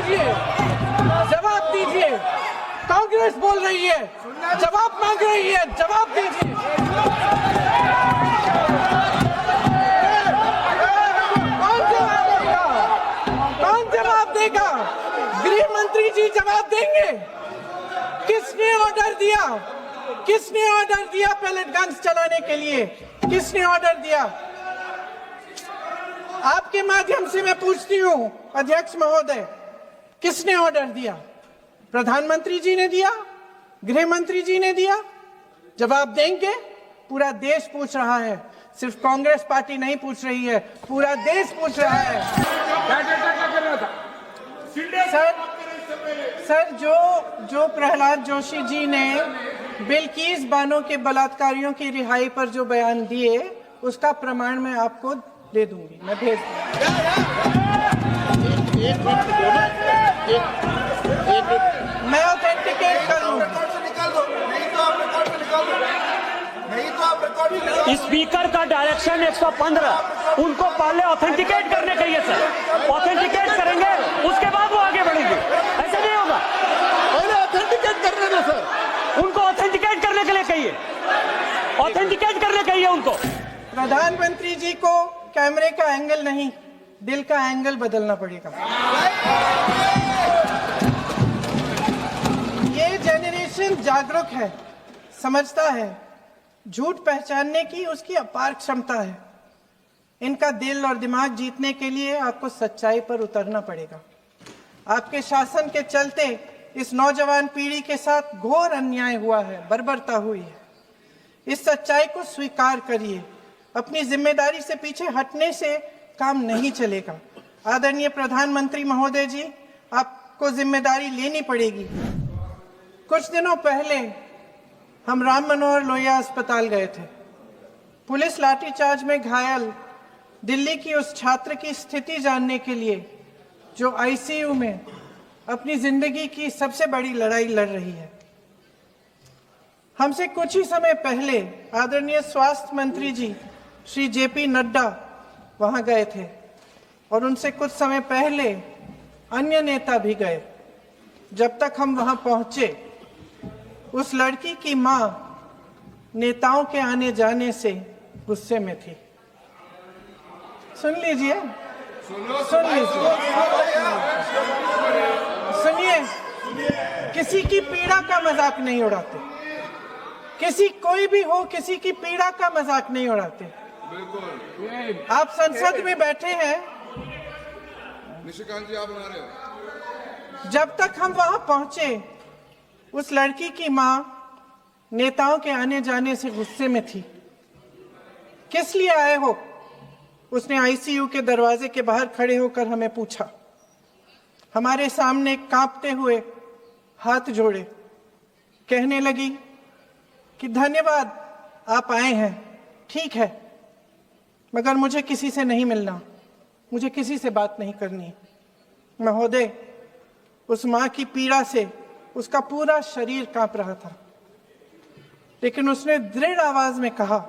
दीजिए, जवाब दीजिए। कांग्रेस बोल रही है, जवाब मांग रही है, जवाब दीजिए। कौन जवाब देगा? गृह मंत्री जी जवाब देंगे। किसने ऑर्डर दिया? किसने ऑर्डर दिया पैलेट गन्स चलाने के लिए? किसने ऑर्डर दिया? आपके माध्यम से मैं पूछती हूं अध्यक्ष महोदय, किसने ऑर्डर दिया? प्रधानमंत्री जी ने दिया? गृह मंत्री जी ने दिया? जवाब देंगे? पूरा देश पूछ रहा है, सिर्फ कांग्रेस पार्टी नहीं पूछ रही है, पूरा देश पूछ रहा है। सर जो प्रहलाद जोशी जी ने बिल्किस बानो के बलात्कारियों की रिहाई पर जो बयान दिए, उसका प्रमाण मैं आपको दे दूंगी, मैं भेज मैं ऑथेंटिकेट कर लूंगा। स्पीकर का डायरेक्शन 115, उनको पहले ऑथेंटिकेट करने का है सर। ऑथेंटिकेट करेंगे, उसके बाद वो आगे बढ़ेंगे। ऐसा नहीं होगा, पहले ऑथेंटिकेट करने दो सर। उनको ऑथेंटिकेट करने के लिए कहिए, ऑथेंटिकेट करने कहिए उनको। प्रधानमंत्री जी को कैमरे का एंगल नहीं, दिल का एंगल बदलना पड़ेगा। ये जेनरेशन जागरूक है, समझता है, झूठ पहचानने की उसकी अपार क्षमता है। इनका दिल और दिमाग जीतने के लिए आपको सच्चाई पर उतरना पड़ेगा। आपके शासन के चलते इस नौजवान पीढ़ी के साथ घोर अन्याय हुआ है, बर्बरता हुई है। इस सच्चाई को स्वीकार करिए। अपनी जिम्मेदारी से पीछे हटने से काम नहीं चलेगा। आदरणीय प्रधानमंत्री महोदय जी, आपको जिम्मेदारी लेनी पड़ेगी। कुछ दिनों पहले हम राम मनोहर लोहिया अस्पताल गए थे। पुलिस लाठीचार्ज में घायल दिल्ली की उस छात्र की स्थिति जानने के लिए जो आईसीयू में अपनी जिंदगी की सबसे बड़ी लड़ाई लड़ रही है। हमसे कुछ ही समय पहले आदरणीय स्वास्थ्य मंत्री जी श्री जेपी नड्डा वहां गए थे और उनसे कुछ समय पहले अन्य नेता भी गए। जब तक हम वहां पहुंचे, उस लड़की की मां नेताओं के आने जाने से गुस्से में थी। सुन लीजिए, सुनिए, किसी की पीड़ा का मजाक नहीं उड़ाते। कोई भी हो, किसी की पीड़ा का मजाक नहीं उड़ाते। आप संसद में बैठे हैं, निशिकांत जी आप बना रहे हो। जब तक हम वहां पहुंचे, उस लड़की की मां नेताओं के आने जाने से गुस्से में थी। किस लिए आए हो? उसने आईसीयू के दरवाजे के बाहर खड़े होकर हमें पूछा। हमारे सामने कांपते हुए हाथ जोड़े कहने लगी कि धन्यवाद, आप आए हैं, ठीक है, मगर मुझे किसी से नहीं मिलना, मुझे किसी से बात नहीं करनी। महोदय, उस मां की पीड़ा से उसका पूरा शरीर कांप रहा था, लेकिन उसने दृढ़ आवाज में कहा,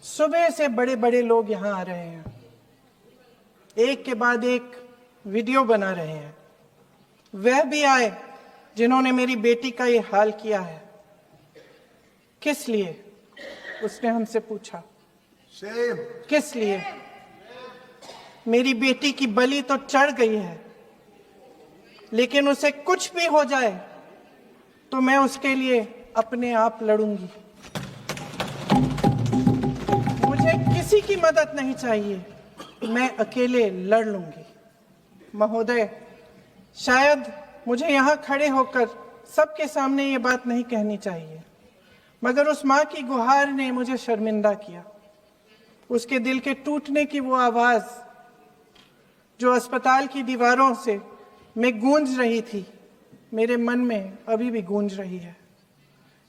सुबह से बड़े बड़े लोग यहां आ रहे हैं, एक के बाद एक वीडियो बना रहे हैं। वह भी आए जिन्होंने मेरी बेटी का ये हाल किया है। किस लिए? उसने हमसे पूछा। किस लिए? मेरी बेटी की बलि तो चढ़ गई है, लेकिन उसे कुछ भी हो जाए तो मैं उसके लिए अपने आप लड़ूंगी। मुझे किसी की मदद नहीं चाहिए, मैं अकेले लड़ लूंगी। महोदय, शायद मुझे यहाँ खड़े होकर सबके सामने ये बात नहीं कहनी चाहिए, मगर उस माँ की गुहार ने मुझे शर्मिंदा किया। उसके दिल के टूटने की वो आवाज जो अस्पताल की दीवारों से में गूंज रही थी, मेरे मन में अभी भी गूंज रही है।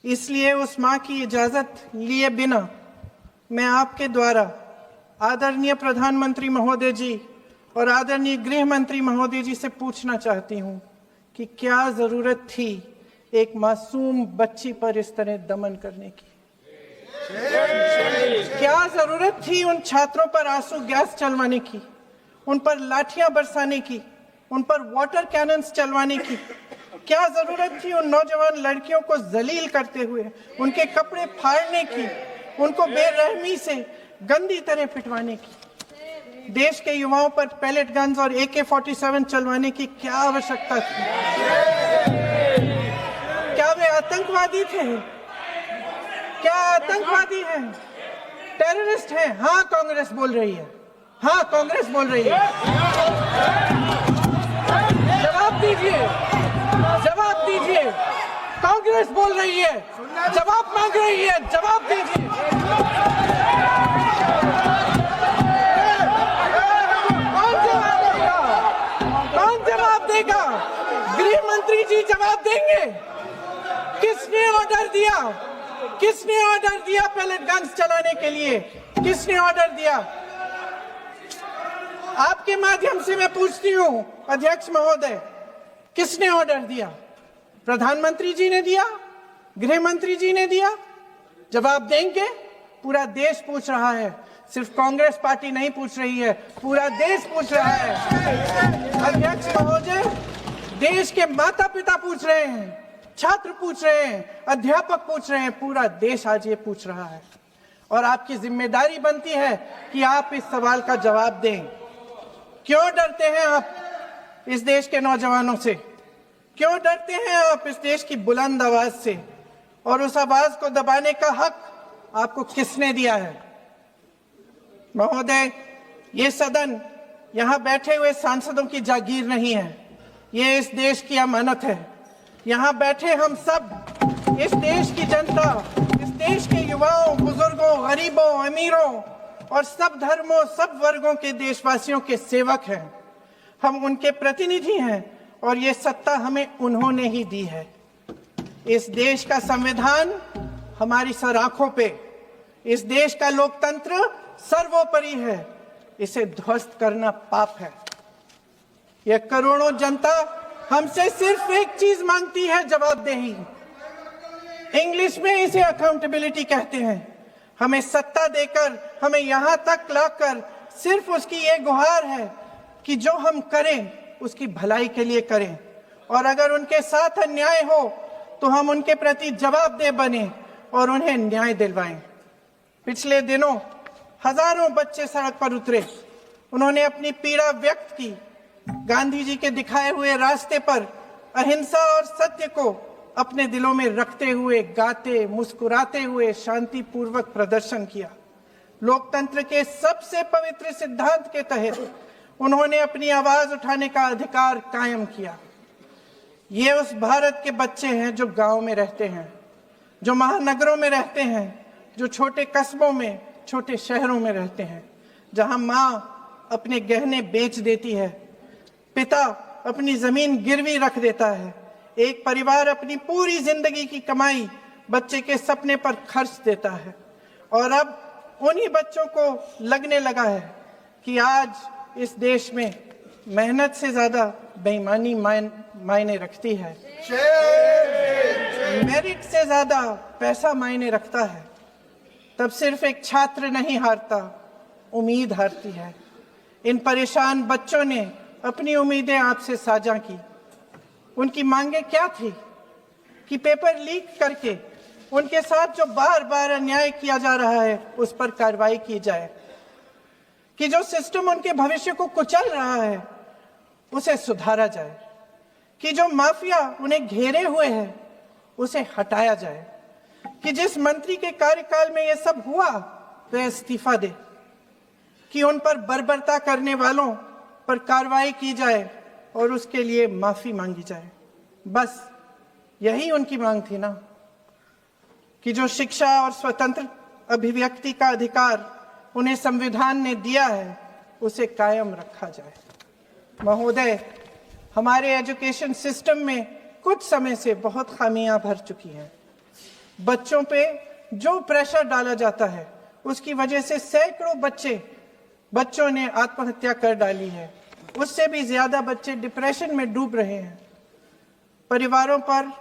इसलिए उस माँ की इजाजत लिए बिना मैं आपके द्वारा आदरणीय प्रधानमंत्री महोदय जी और आदरणीय गृह मंत्री महोदय जी से पूछना चाहती हूँ कि क्या जरूरत थी एक मासूम बच्ची पर इस तरह दमन करने की? क्या जरूरत थी उन छात्रों पर आंसू गैस चलवाने की, उन पर लाठियां बरसाने की? उन पर वाटर कैनन्स चलवाने की क्या जरूरत थी? उन नौजवान लड़कियों को जलील करते हुए उनके कपड़े फाड़ने की, उनको बेरहमी से गंदी तरह पिटवाने की? देश के युवाओं पर पैलेट गन्स और AK-47 चलवाने की क्या आवश्यकता थी? क्या वे आतंकवादी थे? क्या आतंकवादी हैं? टेररिस्ट हैं? हाँ, कांग्रेस बोल रही है। हाँ, कांग्रेस बोल रही है। जवाब दीजिए, जवाब दीजिए। कांग्रेस बोल रही है, जवाब मांग रही है, जवाब दीजिए। कौन जवाब देगा? कौन जवाब देगा? गृह मंत्री जी जवाब देंगे। किसने ऑर्डर दिया? किसने ऑर्डर दिया पैलेट गन्स चलाने के लिए? किसने ऑर्डर दिया? आपके माध्यम से मैं पूछती हूं अध्यक्ष महोदय, किसने ऑर्डर दिया? प्रधानमंत्री जी ने दिया? गृह मंत्री जी ने दिया? जवाब देंगे? पूरा देश पूछ रहा है, सिर्फ कांग्रेस पार्टी नहीं पूछ रही है, पूरा देश पूछ रहा है। अध्यक्ष महोदय, देश के माता पिता पूछ रहे हैं, छात्र पूछ रहे हैं, अध्यापक पूछ रहे हैं, पूरा देश आज ये पूछ रहा है। और आपकी जिम्मेदारी बनती है कि आप इस सवाल का जवाब दें। क्यों डरते हैं आप इस देश के नौजवानों से? क्यों डरते हैं आप इस देश की बुलंद आवाज से? और उस आवाज को दबाने का हक आपको किसने दिया है? महोदय, ये सदन यहाँ बैठे हुए सांसदों की जागीर नहीं है, ये इस देश की अमानत है। यहाँ बैठे हम सब इस देश की जनता, इस देश के युवाओं, बुजुर्गों, गरीबों, अमीरों और सब धर्मों, सब वर्गों के देशवासियों के सेवक हैं। हम उनके प्रतिनिधि हैं और ये सत्ता हमें उन्होंने ही दी है। इस देश का संविधान हमारी सर आंखों पे, इस देश का लोकतंत्र सर्वोपरि है, इसे ध्वस्त करना पाप है। यह करोड़ों जनता हमसे सिर्फ एक चीज मांगती है, जवाबदेही। इंग्लिश में इसे अकाउंटेबिलिटी कहते हैं। हमें सत्ता देकर, हमें यहां तक लाकर सिर्फ उसकी ये गुहार है कि जो हम करें उसकी भलाई के लिए करें, और अगर उनके साथ अन्याय हो तो हम उनके प्रति जवाबदेह बने और उन्हें न्याय दिलवाएं। पिछले दिनों हजारों बच्चे सड़क पर उतरे, उन्होंने अपनी पीड़ा व्यक्त की। गांधी जी के दिखाए हुए रास्ते पर अहिंसा और सत्य को अपने दिलों में रखते हुए, गाते, मुस्कुराते हुए शांतिपूर्वक प्रदर्शन किया। लोकतंत्र के सबसे पवित्र सिद्धांत के तहत उन्होंने अपनी आवाज उठाने का अधिकार कायम किया। ये उस भारत के बच्चे हैं जो गांव में रहते हैं, जो महानगरों में रहते हैं, जो छोटे कस्बों में, छोटे शहरों में रहते हैं, जहां माँ अपने गहने बेच देती है, पिता अपनी जमीन गिरवी रख देता है, एक परिवार अपनी पूरी जिंदगी की कमाई बच्चे के सपने पर खर्च देता है। और अब उन्हीं बच्चों को लगने लगा है कि आज इस देश में मेहनत से ज्यादा बेईमानी मायने रखती है, मेरिट से ज्यादा पैसा मायने रखता है। तब सिर्फ एक छात्र नहीं हारता, उम्मीद हारती है। इन परेशान बच्चों ने अपनी उम्मीदें आपसे साझा की। उनकी मांगे क्या थी? कि पेपर लीक करके उनके साथ जो बार बार अन्याय किया जा रहा है उस पर कार्रवाई की जाए, कि जो सिस्टम उनके भविष्य को कुचल रहा है उसे सुधारा जाए, कि जो माफिया उन्हें घेरे हुए है उसे हटाया जाए, कि जिस मंत्री के कार्यकाल में यह सब हुआ वह इस्तीफा दे, कि उन पर बर्बरता करने वालों पर कार्रवाई की जाए और उसके लिए माफी मांगी जाए। बस यही उनकी मांग थी ना, कि जो शिक्षा और स्वतंत्र अभिव्यक्ति का अधिकार उन्हें संविधान ने दिया है उसे कायम रखा जाए। महोदय, हमारे एजुकेशन सिस्टम में कुछ समय से बहुत खामियां भर चुकी हैं। बच्चों पे जो प्रेशर डाला जाता है उसकी वजह से सैकड़ों बच्चों ने आत्महत्या कर डाली है। उससे भी ज्यादा बच्चे डिप्रेशन में डूब रहे हैं। परिवारों पर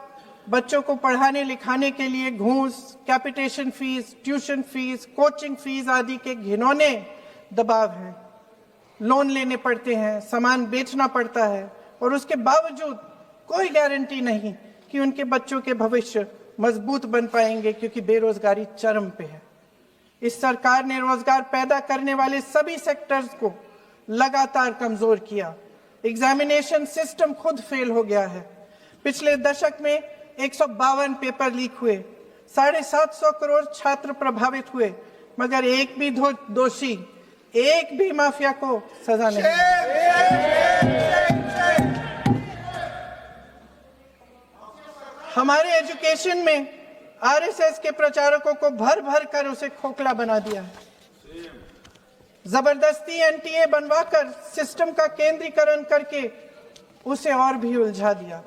बच्चों को पढ़ाने लिखाने के लिए घूस, capitation fees, tuition fees, coaching fees आदि के घिनौने दबाव हैं। लोन लेने पड़ते हैं, सामान बेचना पड़ता है, और उसके बावजूद कोई गारंटी नहीं कि उनके बच्चों के भविष्य मजबूत बन पाएंगे, क्योंकि बेरोजगारी चरम पे है। इस सरकार ने रोजगार पैदा करने वाले सभी सेक्टर्स को लगातार कमजोर किया। एग्जामिनेशन सिस्टम खुद फेल हो गया है। पिछले दशक में 152 पेपर लीक हुए, 750 करोड़ छात्र प्रभावित हुए, मगर एक भी दोषी, एक भी माफिया को सजा नहीं। हमारे एजुकेशन में आरएसएस के प्रचारकों को भर भर कर उसे खोखला बना दिया है। जबरदस्ती एनटीए बनवाकर सिस्टम का केंद्रीकरण करके उसे और भी उलझा दिया।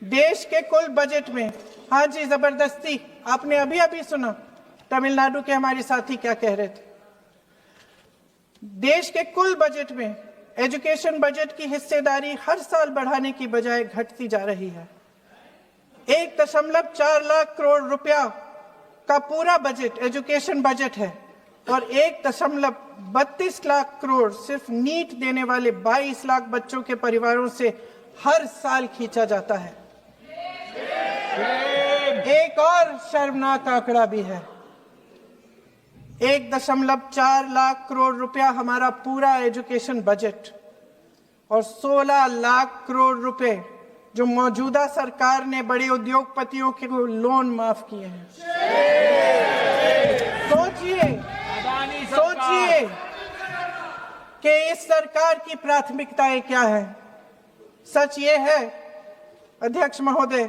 देश के कुल बजट में, हाँ जी जबरदस्ती, आपने अभी अभी सुना तमिलनाडु के हमारे साथी क्या कह रहे थे। देश के कुल बजट में एजुकेशन बजट की हिस्सेदारी हर साल बढ़ाने की बजाय घटती जा रही है। 1.4 लाख करोड़ रुपया का पूरा बजट एजुकेशन बजट है, और 1.32 लाख करोड़ सिर्फ नीट देने वाले 22 लाख बच्चों के परिवारों से हर साल खींचा जाता है। एक और शर्मनाक आंकड़ा भी है। 1.4 लाख करोड़ रुपया हमारा पूरा एजुकेशन बजट, और 16 लाख करोड़ रुपए जो मौजूदा सरकार ने बड़े उद्योगपतियों के लोन माफ किए हैं। सोचिए कि इस सरकार की प्राथमिकताएं क्या है। सच ये है अध्यक्ष महोदय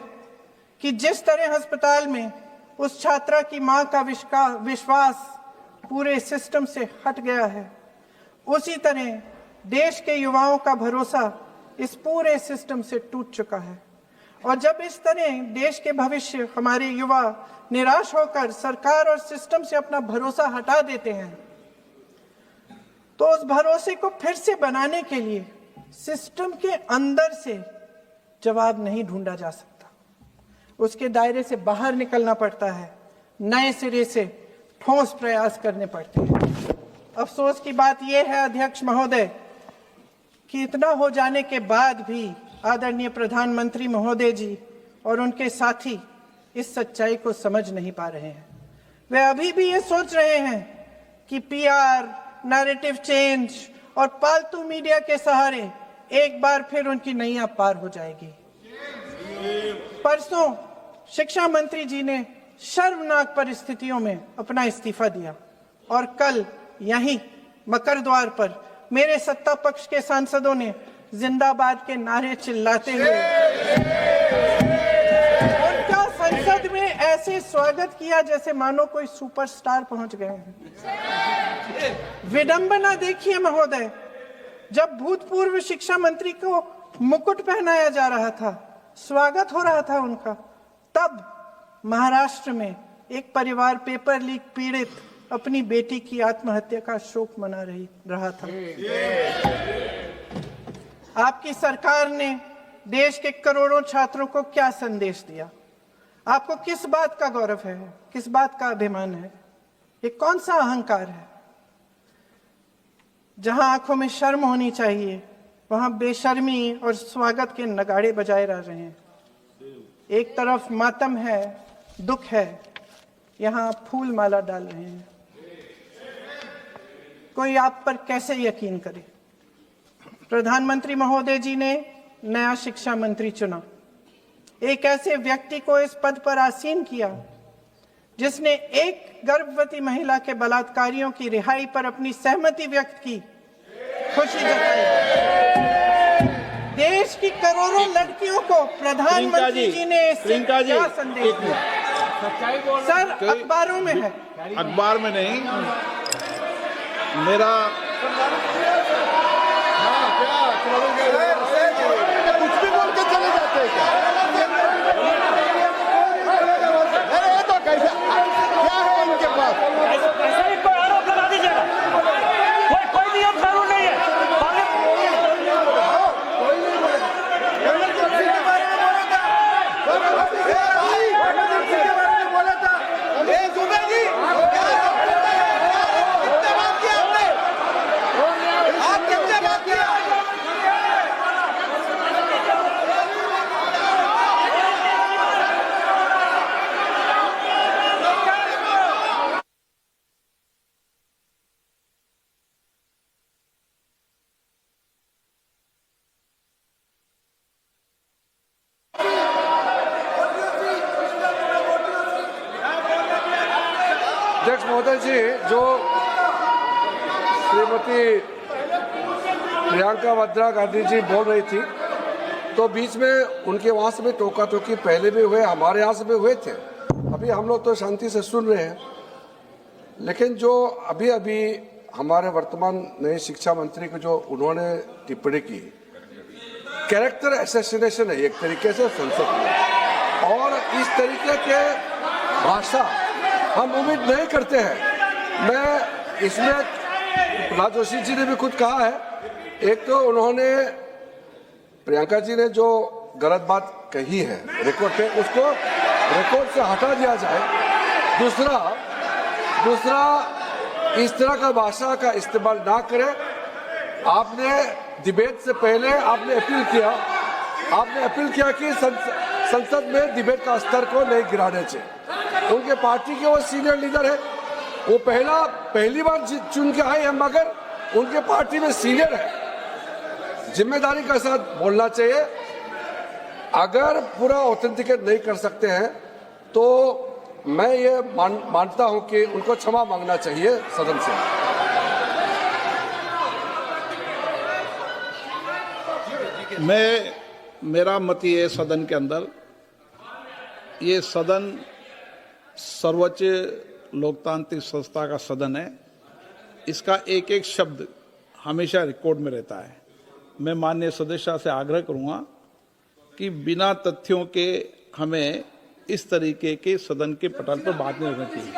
कि जिस तरह अस्पताल में उस छात्रा की मां का विश्वास पूरे सिस्टम से हट गया है, उसी तरह देश के युवाओं का भरोसा इस पूरे सिस्टम से टूट चुका है। और जब इस तरह देश के भविष्य, हमारे युवा निराश होकर सरकार और सिस्टम से अपना भरोसा हटा देते हैं, तो उस भरोसे को फिर से बनाने के लिए सिस्टम के अंदर से जवाब नहीं ढूंढा जा सकता, उसके दायरे से बाहर निकलना पड़ता है, नए सिरे से ठोस प्रयास करने पड़ते हैं। अफसोस की बात यह है अध्यक्ष महोदय कि इतना हो जाने के बाद भी आदरणीय प्रधानमंत्री महोदय जी और उनके साथी इस सच्चाई को समझ नहीं पा रहे हैं। वे अभी भी ये सोच रहे हैं कि पीआर, नैरेटिव चेंज और पालतू मीडिया के सहारे एक बार फिर उनकी नैया पार हो जाएगी। परसों शिक्षा मंत्री जी ने शर्मनाक परिस्थितियों में अपना इस्तीफा दिया, और कल यहीं मकर द्वार पर मेरे सत्ता पक्ष के सांसदों ने जिंदाबाद के नारे चिल्लाते हुए उनका संसद में ऐसे स्वागत किया जैसे मानो कोई सुपरस्टार पहुंच गए हैं। विडंबना देखिए महोदय, जब भूतपूर्व शिक्षा मंत्री को मुकुट पहनाया जा रहा था, स्वागत हो रहा था उनका, तब महाराष्ट्र में एक परिवार पेपर लीक पीड़ित अपनी बेटी की आत्महत्या का शोक मना रहा था। आपकी सरकार ने देश के करोड़ों छात्रों को क्या संदेश दिया? आपको किस बात का गौरव है, किस बात का अभिमान है? ये कौन सा अहंकार है? जहां आंखों में शर्म होनी चाहिए, वहां बेशर्मी और स्वागत के नगाड़े बजाए रह रहे हैं। एक तरफ मातम है, दुख है, यहां फूल माला डाल रहे हैं। कोई आप पर कैसे यकीन करे? प्रधानमंत्री महोदय जी ने नया शिक्षा मंत्री चुना, एक ऐसे व्यक्ति को इस पद पर आसीन किया जिसने एक गर्भवती महिला के बलात्कारियों की रिहाई पर अपनी सहमति व्यक्त की, खुशी जताई। देश की करोड़ों लड़कियों को प्रधानमंत्री जी ने क्या संदेश दिया? सर, अखबारों में है, अखबार में नहीं। मेरा कुछ भी बोल के चले जाते हैं क्या? अरे ये तो कैसा क्या है इनके पास? ऐसा ही कोई आरोप लगा दीजिएगा। कोई नियम कानून नहीं है। आप महोदय जी, जो श्रीमती प्रियंका वाड्रा गांधी जी बोल रही थी, तो बीच में उनके वहाँ से भी टोका टोकी पहले भी हुए, हमारे यहाँ से भी हुए थे। अभी हम लोग तो शांति से सुन रहे हैं, लेकिन जो अभी अभी हमारे वर्तमान नए शिक्षा मंत्री को जो उन्होंने टिप्पणी की, कैरेक्टर असैसिनेशन है एक तरीके से संसद में, और इस तरीके के भाषा हम उम्मीद नहीं करते हैं। मैं इसमें प्रहलाद जोशी जी ने भी खुद कहा है, एक तो उन्होंने प्रियंका जी ने जो गलत बात कही है रिकॉर्ड पे, उसको रिकॉर्ड से हटा दिया जाए। दूसरा इस तरह का भाषा का इस्तेमाल ना करें। आपने डिबेट से पहले आपने अपील किया कि संसद में डिबेट का स्तर को नहीं गिराने चाहिए। उनके पार्टी के वो सीनियर लीडर है, वो पहली बार चुन के आए हैं, मगर उनके पार्टी में सीनियर है, जिम्मेदारी के साथ बोलना चाहिए। अगर पूरा ऑथेंटिकेट नहीं कर सकते हैं तो मैं ये मानता हूं कि उनको क्षमा मांगना चाहिए सदन से। मेरा मत ये है, सदन के अंदर ये सदन सर्वोच्च लोकतांत्रिक संस्था का सदन है, इसका एक एक शब्द हमेशा रिकॉर्ड में रहता है। मैं माननीय सदस्य से आग्रह करूंगा कि बिना तथ्यों के हमें इस तरीके के सदन के पटल पर बात नहीं होनी चाहिए।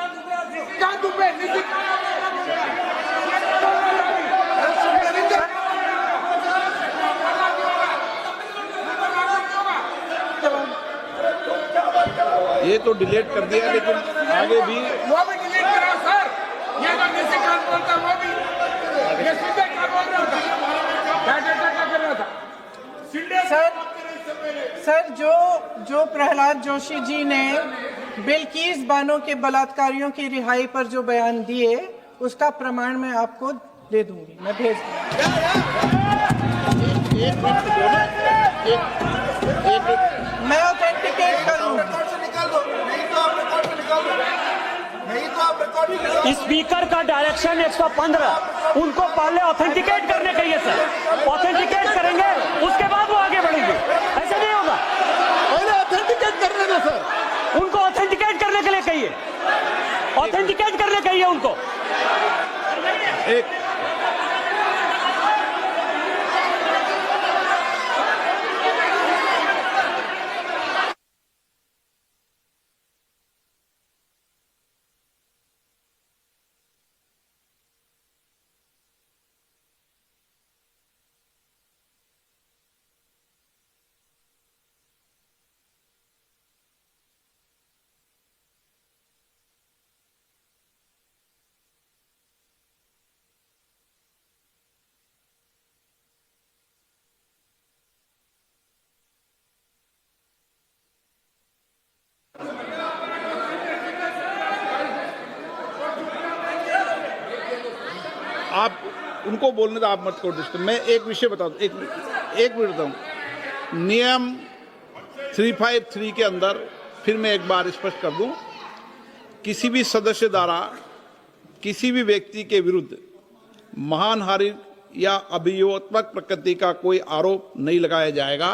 ये तो डिलीट कर दिया, लेकिन आगे भी वो भी डिलीट करा सर। ये जो निशिकांत बोलता वो भी ये सीधे क्या बोल रहा था, क्या कर रहा था सर जो प्रहलाद जोशी जी ने बिल्किस बानो के बलात्कारियों की रिहाई पर जो बयान दिए, उसका प्रमाण मैं आपको दे दूंगी, मैं भेज दूंगी। मैं ऑथेंटिकेट करूंगा। स्पीकर का डायरेक्शन 115, उनको पहले ऑथेंटिकेट करने कहिए सर। ऑथेंटिकेट करेंगे, उसके बाद वो आगे बढ़ेंगे। ऐसा नहीं होगा, पहले ऑथेंटिकेट करने दो सर। उनको ऑथेंटिकेट करने के लिए कहिए, ऑथेंटिकेट करने कहिए उनको। आप उनको बोलने तो आप मत करो डिस्टर्ब। मैं एक विषय बता दूं, एक मिनट बताऊं। नियम 353 के अंदर फिर मैं एक बार स्पष्ट कर दूं, किसी भी सदस्य द्वारा किसी भी व्यक्ति के विरुद्ध मानहानि या अभियोगात्मक प्रकृति का कोई आरोप नहीं लगाया जाएगा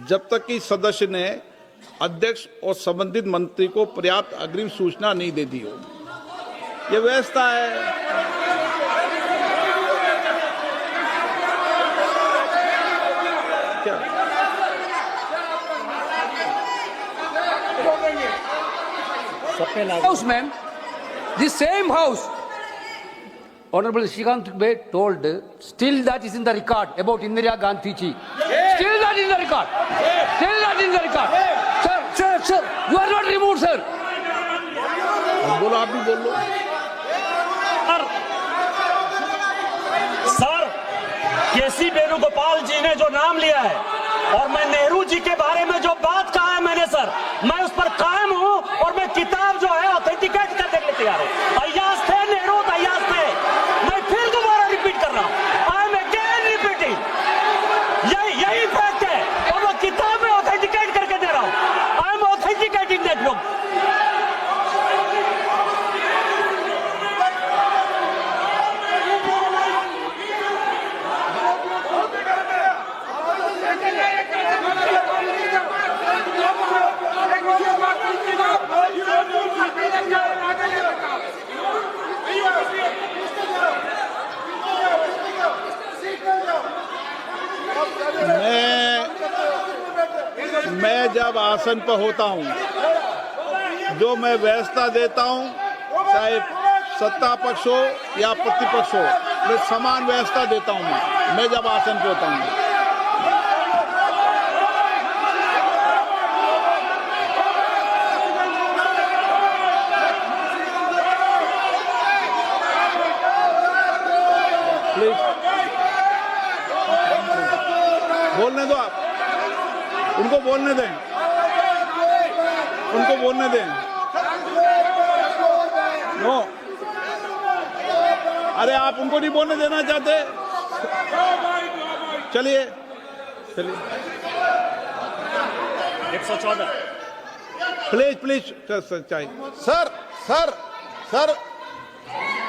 जब तक कि सदस्य ने अध्यक्ष और संबंधित मंत्री को पर्याप्त अग्रिम सूचना नहीं दे दी हो। यह व्यवस्था है। House, ma'am, the same house, Honorable Shrikant Dubey told, still that is in the record about Indira Gandhi ji. Still that is in the record. Still that is in the record. Sir, you are not removed, sir. बोलो, आप भी बोल लो। Sir, केसी वेणुगोपाल जी ने जो नाम लिया है और मैं नेहरू जी के बारे में जो बात कहा है मैंने, सर मैं उस पर कायम हूं और मैं किताब जो है ऑथेंटिकेट करने के लिए तैयार हूं। अय्याज थे नेहरू, अय्याज थे। मैं फिर दोबारा रिपीट कर रहा हूं, आई एम अगेन रिपीटिंग। यही फैक्ट है और मैं किताब में ऑथेंटिकेट करके दे रहा हूं। I am authenticating that book. मैं जब आसन पर होता हूं, जो मैं व्यवस्था देता हूं, चाहे सत्ता पक्ष हो या प्रतिपक्ष हो, मैं समान व्यवस्था देता हूं। मैं जब आसन पे होता हूं, प्लीज बोलने दो, आप उनको बोलने दें, उनको बोलने दें। नो, अरे आप उनको नहीं बोलने देना चाहते? चलिए चलिए, 114 प्लीज प्लीज चाहिए। सर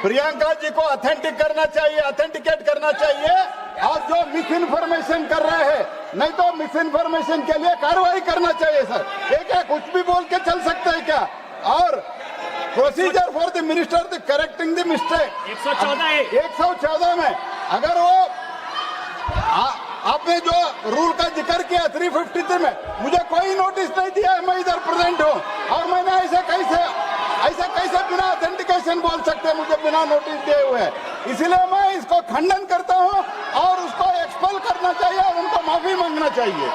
प्रियंका जी को ऑथेंटिक करना चाहिए, ऑथेंटिकेट करना चाहिए, और जो मिस इन्फॉर्मेशन कर रहे हैं, नहीं तो मिस इन्फॉर्मेशन के लिए कार्रवाई करना चाहिए सर। ये क्या कुछ भी बोल के चल सकते हैं क्या? और procedure for the minister the correcting the mistake 114 में अगर वो आपने जो रूल का जिक्र किया 353 में, मुझे कोई नोटिस नहीं दिया है, मैं इधर प्रेजेंट हूँ, और मैंने ऐसे कैसे बिना ऑथेंटिकेशन बोल सकते हैं मुझे बिना नोटिस दिए हुए? इसलिए मैं इसको खंडन करता हूँ और उसको एक्सपेल करना चाहिए और उनको माफी मांगना चाहिए।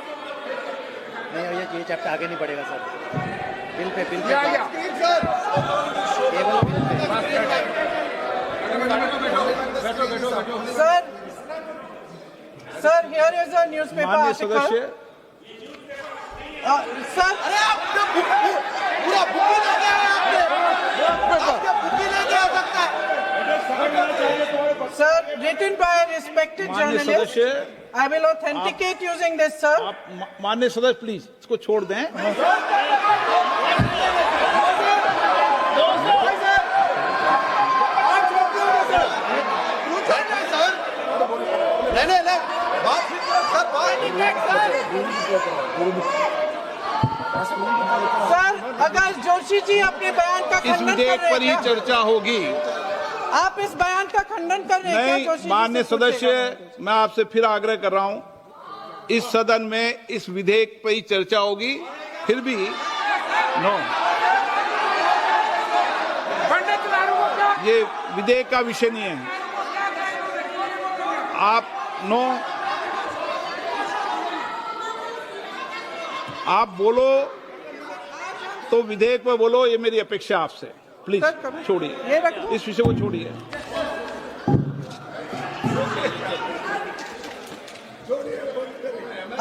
नहीं भैया, ये चैप्टर आगे नहीं बढ़ेगा सर। बिल पे केवल sir here is a newspaper माननीय आर्टिकल। सदस्य, सर पूरा बुक ही ले गया आपने, बुक ही ले गया सकता है। Sir written by a respected माननीय journalist, सदस्य, I will authenticate using this sir। आप माननीय सदस्य प्लीज इसको छोड़ दें। सर अगर जोशी जी अपने बयान का इस खंडन कर विधेयक रहे पर ही हैं क्या? चर्चा होगी। आप इस बयान का खंडन कर रहे हैं क्या नहीं, जोशी जी माननीय से पूछेगा? सदस्य, मैं आपसे फिर आग्रह कर रहा हूं, इस सदन में इस विधेयक पर ही चर्चा होगी। फिर भी नो, पंडित लालू को क्या ये विधेयक का विषय नहीं है। आप नो, आप बोलो तो विधेयक पर बोलो, ये मेरी अपेक्षा आपसे। प्लीज सर, कभी- छोड़िए, ये रख दो। इस विषय को छोड़िए।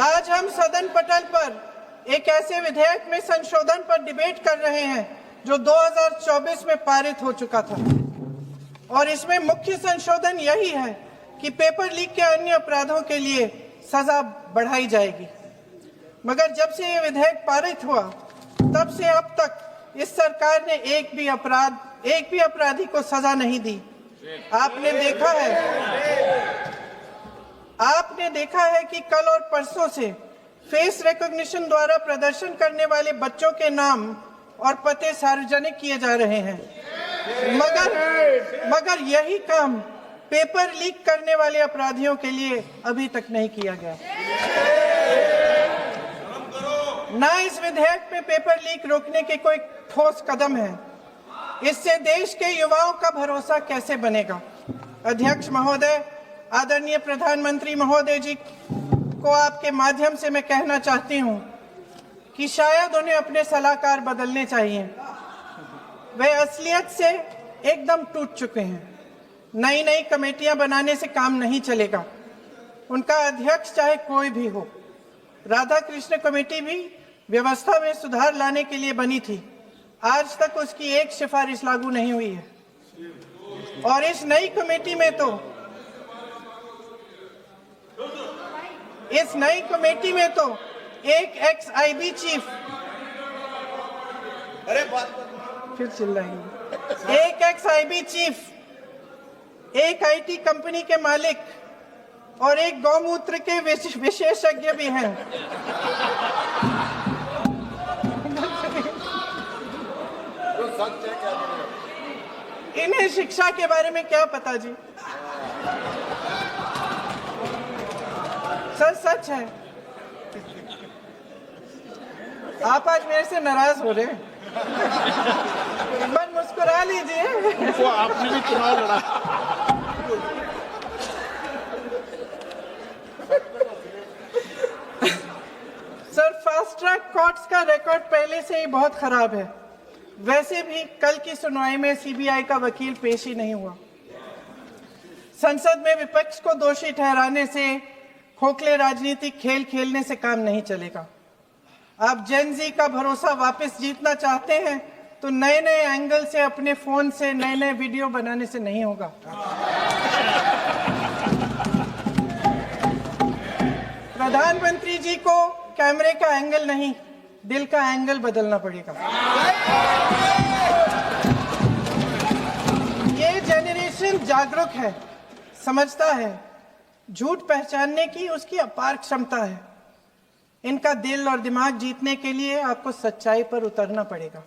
आज हम सदन पटल पर एक ऐसे विधेयक में संशोधन पर डिबेट कर रहे हैं जो 2024 में पारित हो चुका था, और इसमें मुख्य संशोधन यही है कि पेपर लीक के अन्य अपराधों के लिए सजा बढ़ाई जाएगी। मगर जब से ये विधेयक पारित हुआ तब से अब तक इस सरकार ने एक भी अपराधी को सजा नहीं दी। आपने देखा है कि कल और परसों से फेस रिकॉग्निशन द्वारा प्रदर्शन करने वाले बच्चों के नाम और पते सार्वजनिक किए जा रहे हैं, मगर यही काम पेपर लीक करने वाले अपराधियों के लिए अभी तक नहीं किया गया। ना इस विधेयक में पेपर लीक रोकने के कोई ठोस कदम है। इससे देश के युवाओं का भरोसा कैसे बनेगा? अध्यक्ष महोदय, आदरणीय प्रधानमंत्री महोदय जी को आपके माध्यम से मैं कहना चाहती हूं कि शायद उन्हें अपने सलाहकार बदलने चाहिए। वे असलियत से एकदम टूट चुके हैं। नई कमेटियां बनाने से काम नहीं चलेगा। उनका अध्यक्ष चाहे कोई भी हो। राधा कृष्ण कमेटी भी व्यवस्था में सुधार लाने के लिए बनी थी। आज तक उसकी एक सिफारिश लागू नहीं हुई है। और इस नई कमेटी में तो एक एक्स आईबी चीफ, फिर चिल्लाएंगे, एक एक्स आईबी चीफ, एक आईटी कंपनी के मालिक और एक गौमूत्र के विशेषज्ञ भी हैं। इन्हें शिक्षा के बारे में क्या पता जी। सर सच है, आप आज मेरे से नाराज हो रहे हैं। एक बार मुस्कुरा लीजिए। उनको आपने भी चुनाव लड़ा। सर फास्ट ट्रैक कोर्ट्स का रिकॉर्ड पहले से ही बहुत खराब है। वैसे भी कल की सुनवाई में सीबीआई का वकील पेश ही नहीं हुआ। संसद में विपक्ष को दोषी ठहराने से, खोखले राजनीतिक खेल खेलने से काम नहीं चलेगा। आप जेन जी का भरोसा वापस जीतना चाहते हैं तो नए नए एंगल से, अपने फोन से नए नए वीडियो बनाने से नहीं होगा। प्रधानमंत्री जी को कैमरे का एंगल नहीं, दिल का एंगल बदलना पड़ेगा। ये जेनरेशन जागरूक है, समझता है, झूठ पहचानने की उसकी अपार क्षमता है। इनका दिल और दिमाग जीतने के लिए आपको सच्चाई पर उतरना पड़ेगा।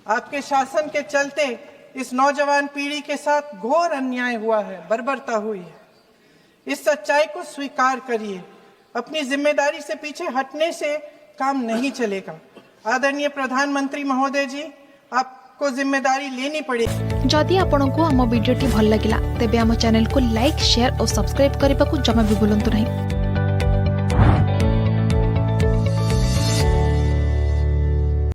आपके शासन के चलते इस नौजवान पीढ़ी के साथ घोर अन्याय हुआ है, बर्बरता हुई है। इस सच्चाई को स्वीकार करिए। अपनी जिम्मेदारी से पीछे हटने से काम नहीं चलेगा। आदरणीय प्रधानमंत्री महोदय जी, आपको जिम्मेदारी लेनी पड़ेगी। जदि आपंक आम भिडी भल लगा तेब आम चैनल को लाइक, शेयर और सब्सक्राइब करने को जमा भी भूलु नहीं।